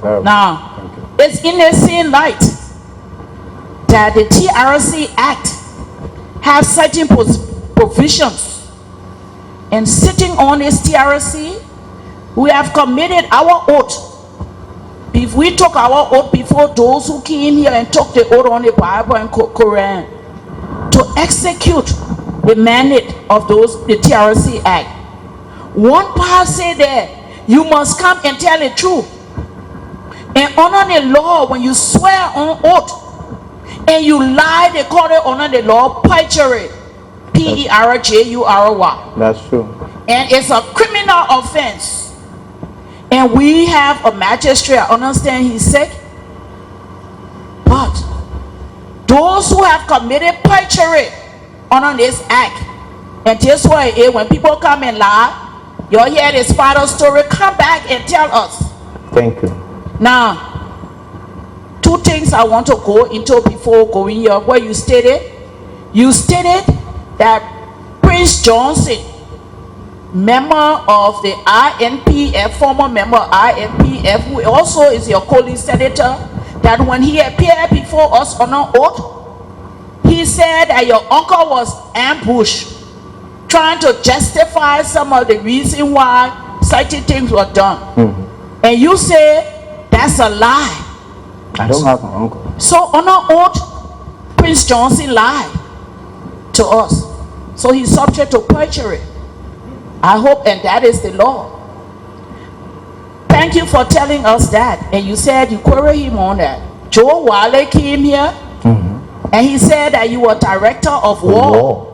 very much. Now, it's in the same light that the TRC Act has certain provisions. And sitting on this TRC, we have committed our oath. If we took our oath before those who came here and took the oath on the Bible and Quran to execute the mandate of the TRC Act. One part said that you must come and tell the truth and honor the law. When you swear on oath and you lie, they call it honor the law perjury. Perjury. That's true. And it's a criminal offense. And we have a magistrate, I understand he's sick. But those who have committed perjury under this act, and this way, when people come and lie, you hear this father's story, come back and tell us. Thank you. Now, two things I want to go into before going here. Where you stated that Prince Johnson, member of the INPF, former member of INPF, who also is your colleague senator, that when he appeared before us on an oath, he said that your uncle was ambushed, trying to justify some of the reason why certain things were done. And you say that's a lie. I don't have an uncle. So on an oath, Prince Johnson lied to us. So he's subject to perjury. I hope, and that is the law. Thank you for telling us that. And you said you queried him on that. Joe Wale came here and he said that you were director of war.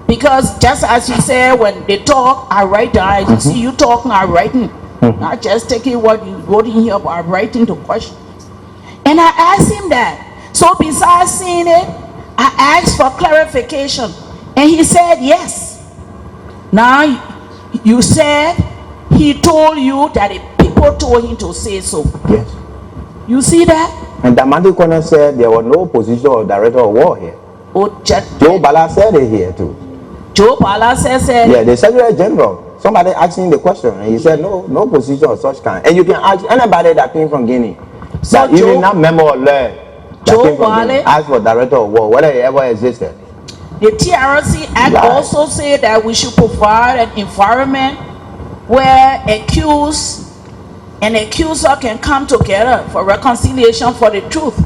Because just as you said, when they talk, I write down. You see you talking, I writing. Not just taking what you wrote in here, but I'm writing the question. And I asked him that. So besides seeing it, I asked for clarification. And he said yes. Now, you said he told you that the people told him to say so. Yes. You see that? And Damandi Kone said there was no position of director of war here. Oh, Joe Bala said it here too. Joe Bala said yeah, the Secretary General. Somebody asked him the question and he said no position of such kind. And you can ask anybody that came from Guinea. So that even not member of law that came from Guinea, ask for director of war, whether it ever existed. The TRC Act also said that we should provide an environment where accused and accuser can come together for reconciliation for the truth.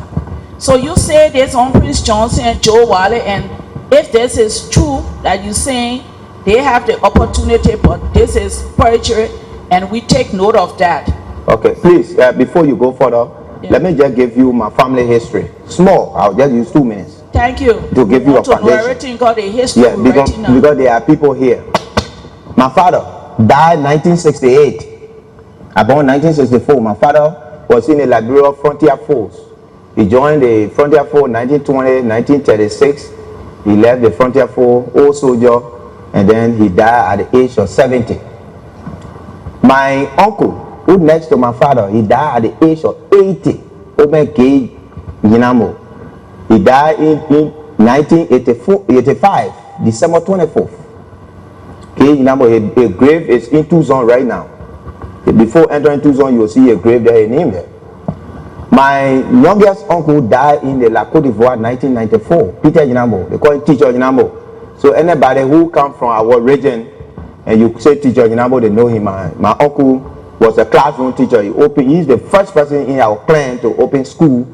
So you say this on Prince Johnson and Joe Wale, and if this is true that you're saying, they have the opportunity, but this is perjury, and we take note of that. Okay, please, before you go further, let me just give you my family history. Small, I'll just use 2 minutes. Thank you. To give you a foundation. Everything got a history. Yeah, because there are people here. My father died 1968. I born 1964. My father was in the Liberia Frontier Force. He joined the Frontier Force 1920, 1936. He left the Frontier Force, old soldier, and then he died at the age of 70. My uncle, who next to my father, he died at the age of 80. Omen Gay Yinamo. He died in 1985, December 24th. Okay, you know, a grave is in Tucson right now. Before entering Tucson, you will see a grave there in him there. My youngest uncle died in the La Côte d'Ivoire 1994. Peter Jinambo, they call him Teacher Jinambo. So anybody who comes from our region and you say Teacher Jinambo, they know him. My uncle was a classroom teacher. He's the first person in our clan to open school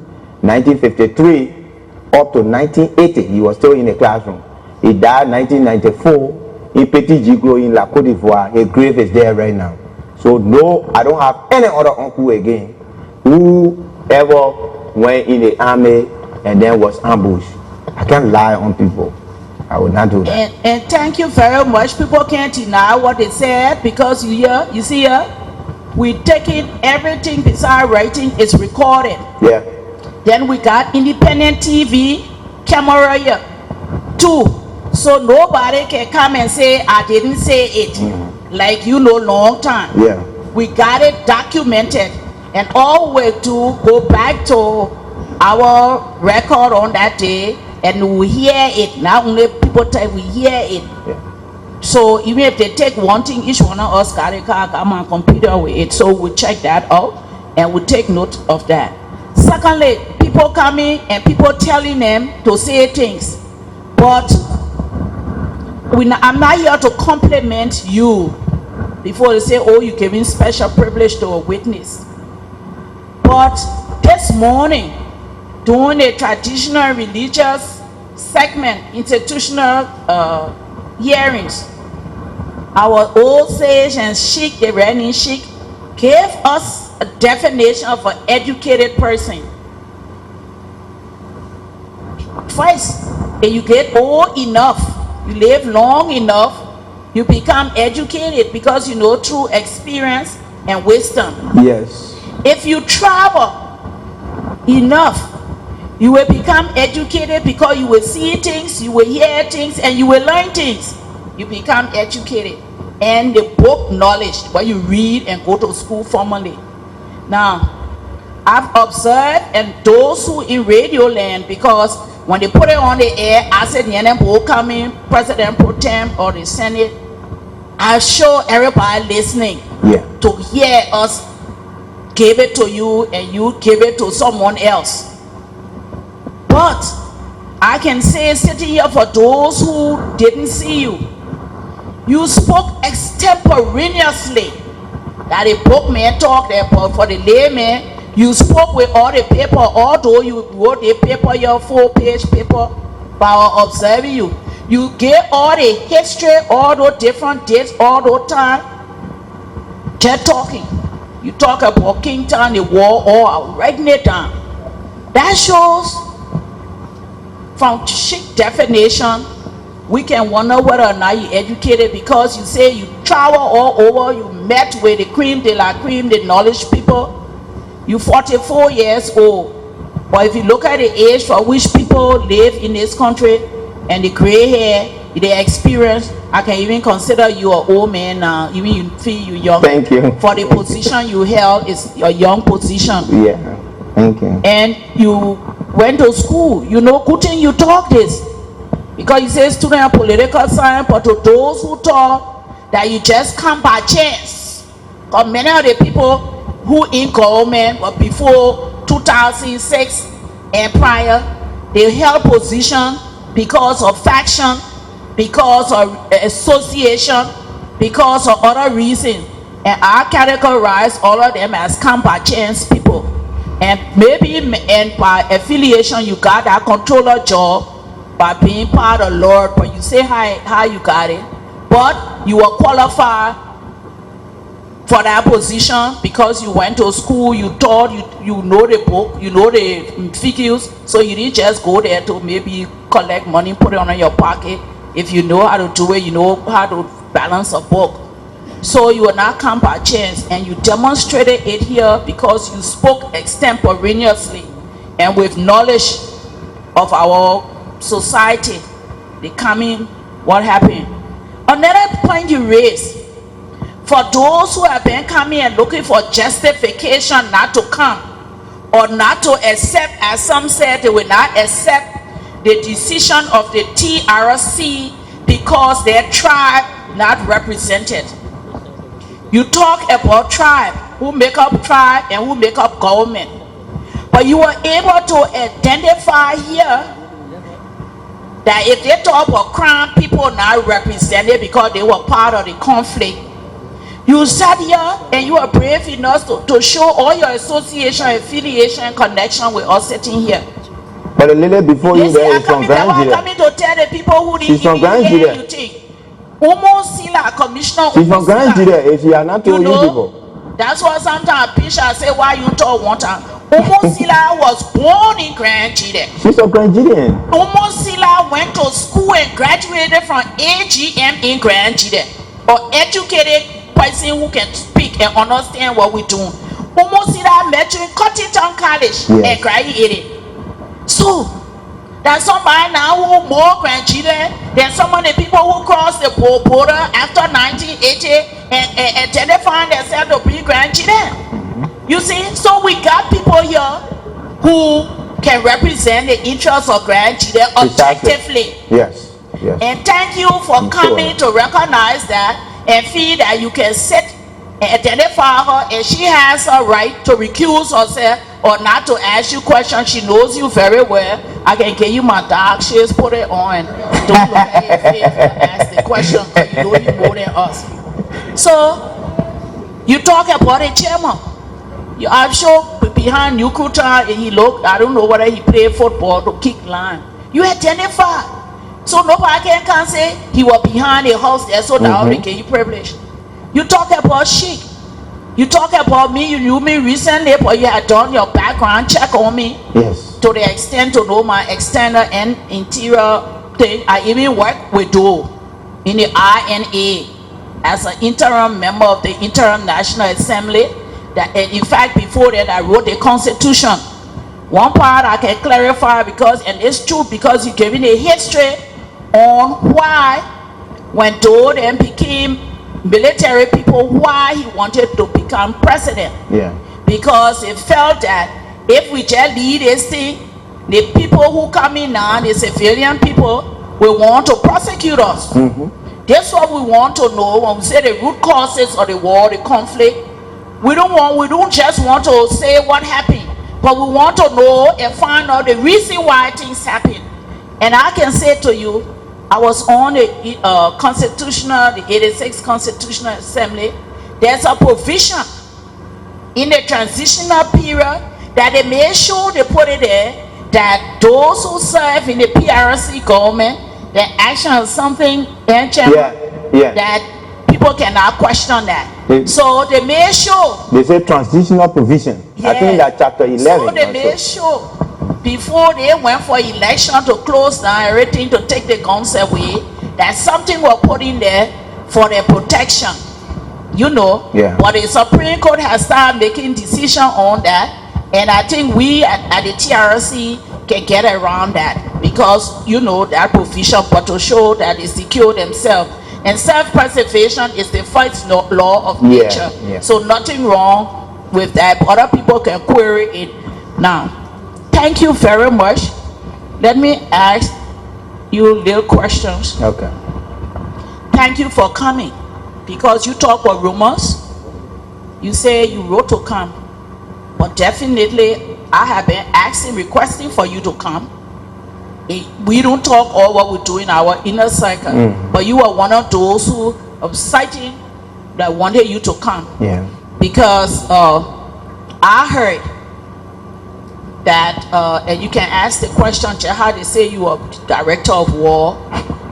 1953 up to 1980. He was still in the classroom. He died 1994 in Petit Giglo in La Côte d'Ivoire. His grave is there right now. So no, I don't have any other uncle again who ever went in the army and then was ambushed. I can't lie on people. I would not do that. And thank you very much. People can't deny what they said because you see here, we taking everything besides writing is recorded. Yeah. Then we got independent TV, camera here, too. So nobody can come and say, I didn't say it. Like long time. Yeah. We got it documented. And all we do, go back to our record on that day, and we hear it. Not only people tell, we hear it. Yeah. So even if they take one thing, each one of us got a computer with it. So we check that out. and we take note of that. Secondly, people coming and people telling them to say things, but I'm not here to compliment you before they say, oh, you giving special privilege to a witness. But this morning, during a traditional religious segment, institutional hearings, our old sage and sheikh, the reigning sheikh, gave us a definition of an educated person. First, if you get old enough, you live long enough, you become educated because you know through experience and wisdom. Yes. If you travel enough, you will become educated because you will see things, you will hear things, and you will learn things. You become educated. And the book knowledge, what you read and go to school formally. Now, I've observed, and those who in radio land, because when they put it on the air, I said, coming, President Pro Tem or the Senate, I show everybody listening to hear us give it to you and you give it to someone else. But I can say, sitting here for those who didn't see you, you spoke extemporaneously. That the bookman talked there, but for the layman, you spoke with all the paper, although you wrote the paper, your 4-page paper, by observing you. You gave all the history, all those different dates, all those time, just talking. You talk about Kingstown, the war, all writing it down. That shows, from chic definition, we can wonder whether or not you're educated because you say you travel all over, you met with the cream de la cream, the knowledge people. You're 44 years old. But if you look at the age for which people live in this country and the gray hair, the experience, I can even consider you an old man now. Even you feel you young. Thank you. For the position you held is a young position. Yeah, thank you. And you went to school. You know, good thing you talk this. Because you say student of political science, but to those who thought that you just come by chance. Because many of the people who in government but before 2006 and prior, they held position because of faction, because of association, because of other reasons. And I categorize all of them as come by chance people. And maybe and by affiliation you got that controller job by being part of Lord, but you say how you got it. But you were qualified for that position because you went to school, you taught, you know the book, you know the figures, so you didn't just go there to maybe collect money, put it on your pocket. If you know how to do it, you know how to balance a book. So you will not come by chance, and you demonstrated it here because you spoke extemporaneously and with knowledge of our society, the coming, what happened. Another point you raised, for those who have been coming and looking for justification not to come or not to accept, as some said, they will not accept the decision of the TRC because their tribe not represented. You talk about tribe, who make up tribe and who make up government. But you were able to identify here that if they talk about crime, people not represented because they were part of the conflict. You sat here and you were brave enough to show all your association, affiliation, connection with us sitting here. But a little before you there is from Grand I'm coming to tell the people who didn't even hear you think. Almost see like commissioner. She's from Grand if you are not told you people. That's why sometimes Bishop say why you talk one time. Umosila was born in Grand Chile. She's a Grandian. Umosila went to school and graduated from AGM in Grand Chile. Or educated person who can speak and understand what we're doing. Umosila met you in Cottington College and graduated. So there's somebody now who more Grand Chile than some of the people who crossed the border after 1980 and identifying themselves to be Grand Chile. You see, so we got people here who can represent the interests of Grand Chile objectively. Yes, yes. And thank you for coming to recognize that and feel that you can sit identify her, and she has a right to recuse herself or not to ask you questions. She knows you very well. I can give you my dark shades, put it on. Don't look at your face and ask the question because you know you more than us. So, you talk about a chairman. I'm sure behind recruiter, and he looked, I don't know whether he played football to kick line. You identify. So nobody can say he was behind a house there, so that will give you privilege. You talk about Sheik. You talk about me, you knew me recently, but you had done your background check on me. Yes. To the extent to know my external and interior thing. I even work with Joe in the INA as an interim member of the Interim National Assembly. That, in fact, before that, I wrote the Constitution. One part I can clarify because, and it's true because you gave me a history on why, when Joe then became military people, why he wanted to become president. Yeah. Because it felt that if we just lead this thing, the people who come in now, the civilian people, will want to prosecute us. That's what we want to know when we say the root causes of the war, the conflict. We don't just want to say what happened, but we want to know and find out the reason why things happen. And I can say to you, I was on the the 86 Constitutional Assembly. There's a provision in the transitional period that they made sure they put it there that those who serve in the PRC government, their action is something that people cannot question that. So they made sure. They say transitional provision. I think that chapter 11. So they made sure before they went for election to close down everything, to take the guns away, that something was put in there for their protection. You know. Yeah. But the Supreme Court has started making decision on that. And I think we at the TRC can get around that because, you know, that provision, but to show that they secure themselves. And self-preservation is the first law of nature. Yeah. So nothing wrong with that. Other people can query it. Now, thank you very much. Let me ask you little questions. Okay. Thank you for coming. Because you talk about rumors. You say you wrote to come. But definitely, I have been asking, requesting for you to come. We don't talk all what we do in our inner circle, but you are one of those who are citing that wanted you to come. Yeah. Because I heard that, and you can ask the question, how they say you are director of war.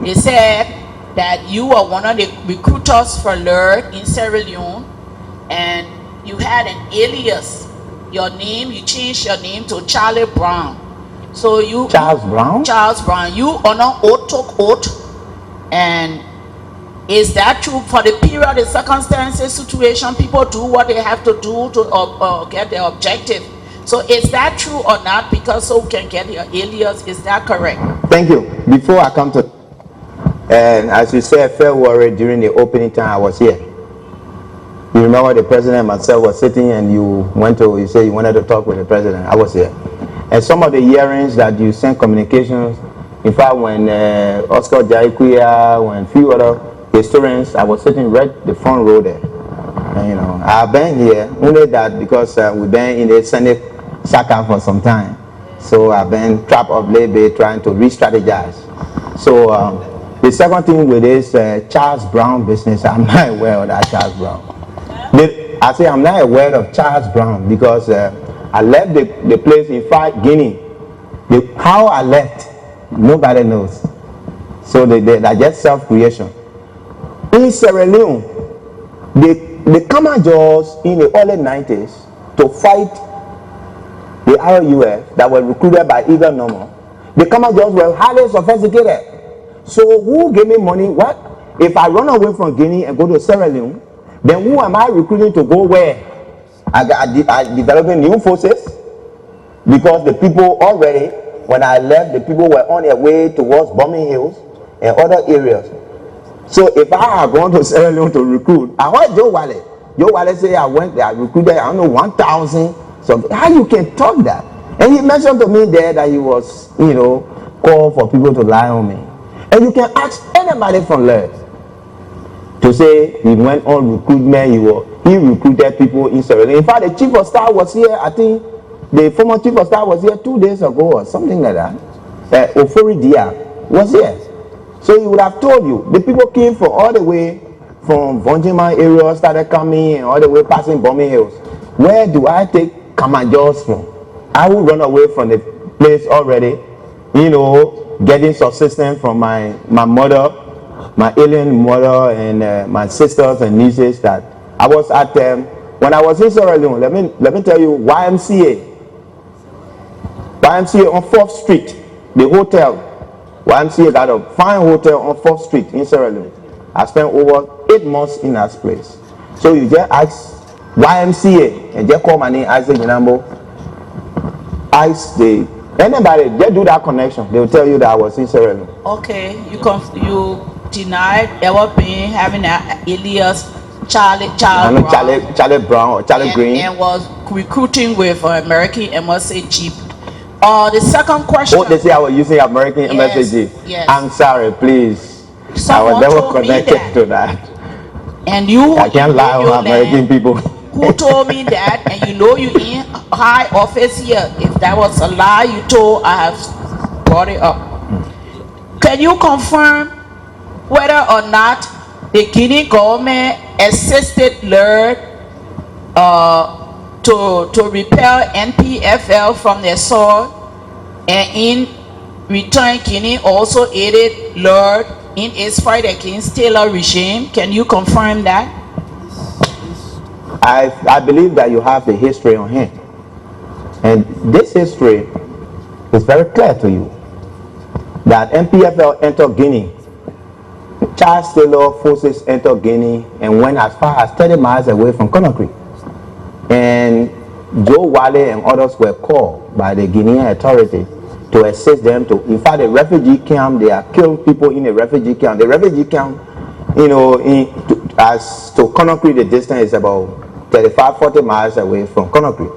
They said that you are one of the recruiters for LERD in Sierra Leone, and you had an alias. Your name, you changed your name to Charlie Brown. So you Charles Brown? Charles Brown. You honor oath, took oath. And is that true for the period, the circumstances, situation, people do what they have to do to get their objective. So is that true or not? Because so we can get your alias, is that correct? Thank you. Before I come to, and as you said, February during the opening time, I was here. You remember the president and myself was sitting and you said you wanted to talk with the president. I was here. And some of the hearings that you sent communications, in fact, when Oscar Jaikuya, when a few other historians, I was sitting right the front row there. And, you know, I've been here, only that because we've been in the Senate Saka for some time. So I've been trapped of labor trying to re-strategize. So the second thing with this Charles Brown business, I'm not aware of that Charles Brown. I say I'm not aware of Charles Brown because I left the place in fact Guinea. How I left, nobody knows. So they just self-creation. In Sierra Leone, the Commandos in the early 90s to fight the RUF that were recruited by Eagle Normal, the Commandos were highly sophisticated. So who gave me money? What? If I run away from Guinea and go to Sierra Leone, then who am I recruiting to go where? I developing new forces because the people already, when I left, the people were on their way towards Bombing Hills and other areas. So if I had gone to Sierra Leone to recruit, I heard Joe Wallet. Joe Wallet say I went there, I recruited, I don't know, 1,000. So how you can talk that? And he mentioned to me there that he was, you know, called for people to lie on me. And you can ask anybody from LERD to say he went on recruitment, he recruited people in Sierra Leone. In fact, the chief of staff was here, I think the former chief of staff was here 2 days ago or something like that. Ofori Dia was here. So he would have told you, the people came from all the way from Vonjima area, started coming, and all the way passing Bombing Hills. Where do I take Kamanjos from? I will run away from the place already, you know, getting subsistence from my mother, my alien mother, and my sisters and nieces. That I was at them when I was in Sierra Leone. Let me tell you, YMCA on 4th Street, the hotel. YMCA got a fine hotel on 4th Street in Sierra Leone. I spent over 8 months in that place. So you just ask YMCA and just call my name Isaac Minambo. Anybody just do that connection, they will tell you that I was in Sierra Leone. Okay, you denied ever being having an alias Charlie Brown or Charlie Green, and was recruiting with American MSAG. The second question. Oh, they say I was using American MSAG. Yes. I'm sorry, please. Someone I was never told me connected that. to that. And you, I can't lie on American people. Who told me that? And you know you in high office here. If that was a lie you told, I have brought it up. Can you confirm whether or not the Guinea government assisted LERD to repel NPFL from their soil, and in return Guinea also aided LERD in its fight against Taylor regime? Can you confirm that? I believe that you have the history on hand, and this history is very clear to you that NPFL entered Guinea. Charles Taylor forces entered Guinea and went as far as 30 miles away from Conakry. And Joe Wale and others were called by the Guinean authority to assist them to, in fact, the refugee camp, they have killed people in the refugee camp. The refugee camp, you know, as to Conakry, the distance is about 35-40 miles away from Conakry.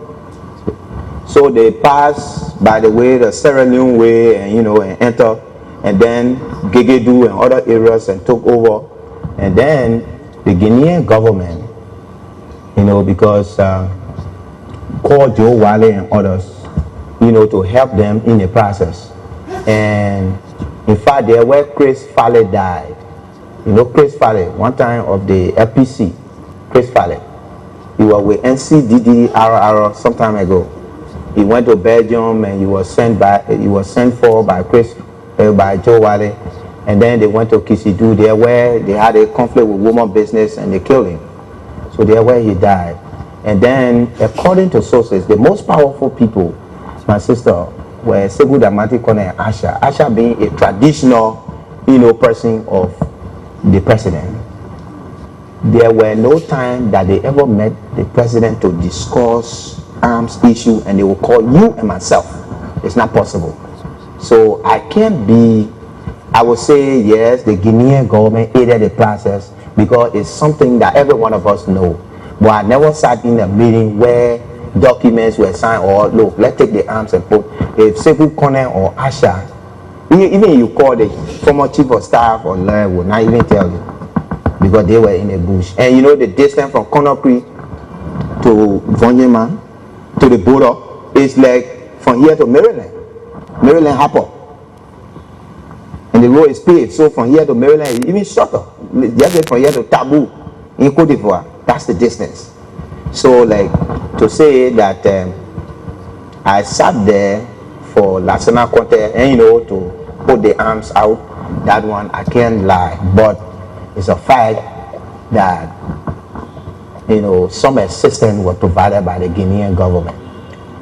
So they pass by the way, the Sierra Leone way, and you know, and enter, and then Gegedu and other areas and took over. And then the Guinean government, you know, because called Joe Wale and others, you know, to help them in the process. And in fact, there where Chris Fale died. You know, Chris Fale, one time of the FPC, Chris Fale, he was with NCDDRR some time ago. He went to Belgium and he was sent for by Joe Wale, and then they went to Kisidu, there where they had a conflict with woman business and they killed him. So there where he died. And then, according to sources, the most powerful people, my sister, were Segu Damati Kone and Asha. Asha being a traditional, you know, person of the president. There were no time that they ever met the president to discuss arms issue, and they will call you and myself. It's not possible. So I can't be, I would say yes, the Guinean government aided the process because it's something that every one of us know. But I never sat in a meeting where documents were signed or look, let's take the arms and put, if Sekou Kone or Asha, even you call the former chief of staff or lawyer will not even tell you because they were in the bush. And you know the distance from Conakry to Vonjima to the border is like from here to Maryland Harper. And the road is paved, so from here to Maryland is even shorter. Just from here to Tabou in Côte d'Ivoire, that's the distance. So like to say that I sat there for Lassana Conte and you know to put the arms out, that one I can't lie, but it's a fact that you know some assistance was provided by the Guinean government.